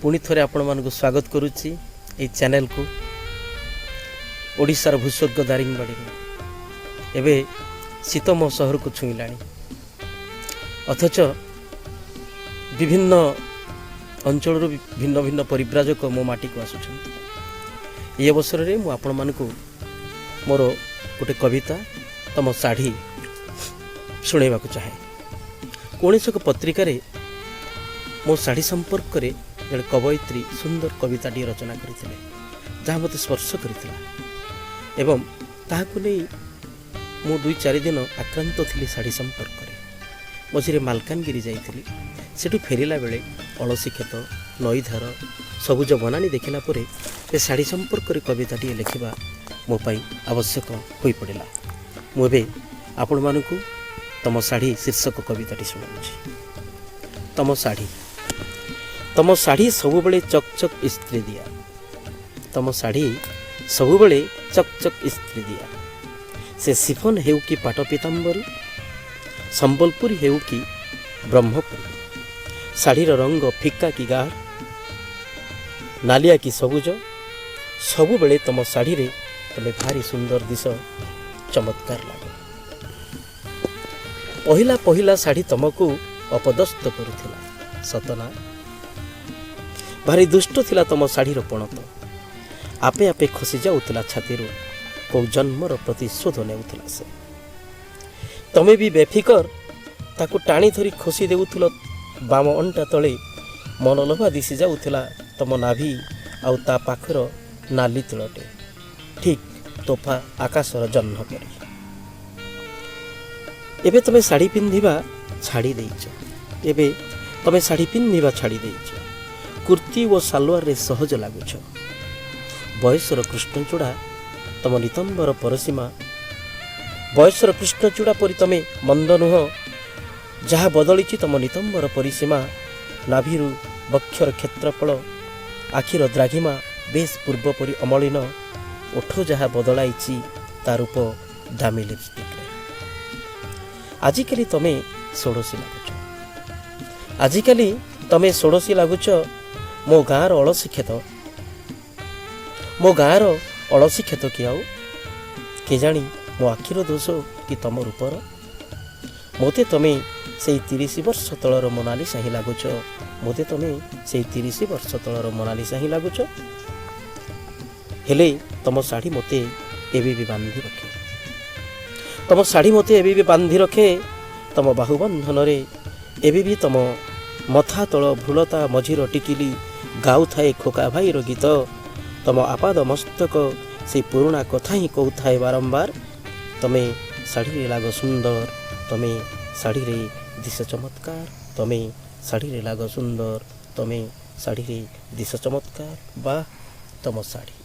पुणी थरे आपण मानक स्वागत करुच्ची ये चैनल को ओडिशार भूस्वर्ग दारिंगबाड़ी एवं शीत मो सहर को छुईला अथच विभिन्न अंचल भिन्न भिन्न परिव्राजक मो माटी को आसुं ये अवसर में मुझे आपण मानक मोर गोटे कविता तम शाढ़ी शुणा चाहे कौन पत्रिका मो शाढ़ी संपर्क में जड़े कवयित्री सुंदर कविताटी रचना करते जहाँ मत स्पर्श करता एवं ताकू नहीं मु 2-4 दिन आक्रांत थी शाढ़ी संपर्क में मझे मालकानगिरी जाइली सेठू फेरला बेले अलसी खेत नईधार सबुज बनानी देखला परे ए शाढ़ी संपर्क में कविताटी लिखा मोपाई आवश्यक हो पड़ा मुझे आपण मानू तम शाढ़ी शीर्षक कविताटी शुणाऊँ। तम शाढ़ी सबुबले चकचक इस्त्री दिया तम शाढ़ी सबुबले चकचक इस्त्री दिया से सिफन हेउ कि पाट पीताम्बरी संबलपुरी हेउ कि ब्रह्मपुरी शाढ़ीर रंग फिका कि गाढ़ नालिया कि सबुज सबुबले तम शाढ़ी रे तमे भारी सुंदर दिश चमत्कार लाग पहिला पहिला शाढ़ी तमको अपदस्थ करुथिला सतना भारी दुष्ट थिला तम शाढ़ीर पणत आपे आपे खसी जाउथिला छाती को जन्मर प्रतिशोध नेउथिला से तमे भी बेफिकर ताकू टाणी धरी खसी देउथिल बाम अंटा तले मनलोभा दिसी जाउथिला तम नाभि आउ ता पाखर नाली तिलटे ठीक तोफा आकाशर जन्म करी एबे तमे साड़ी पिंधिबा छाड़ी देइछ एबे तमे साड़ी पिंधिबा छाड़ी देइछ कुर्ती और सालवार रे सहज लगुच बयसर कृष्णचूड़ा तम नितंबर परसीमा बयसर कृष्णचूड़ा परी तमे मंद नुह जहाँ बदली तम नितंबर परिसीमा नाभिरु बक्षर क्षेत्रफल आखिर द्राघिमा बेस पूर्व परी अमलिन ओठ जहाँ बदलाई ता रूप दामी लिपस्टिक आजिकली तमे षोड़शी लगुच आजिकली तमे षोड़शी लगुच मो गाँर अलसी खेत मो गाँर अलसी खेत कि आउ के जानी मो आखिर दोष कि तम रूपर मोते तमे से 30 वर्ष तलर मोनालिसा ही लगुच मोते तमे से 30 वर्ष तलर मोनालिसा ही लगुच हेले तम शाढ़ी मते एबे भी बांधी रखे तम शाढ़ी मते एबे भी बांधी रखे तम बाहुबंधन रे एबे भी तम मथा तल भूलता मझीर टिकिली गाउ थाए खोका भाईर गीत तम आपाद मस्तक से पुराणा कथा ही कहू थाए बारंबार तमे शाढ़ी रे लाग सुंदर तमे शाढ़ी रे दिश चमत्कार तमे शाढ़ी रे लाग सुंदर तमे शाढ़ी रे दिश चमत्कार बा तम शाढ़ी।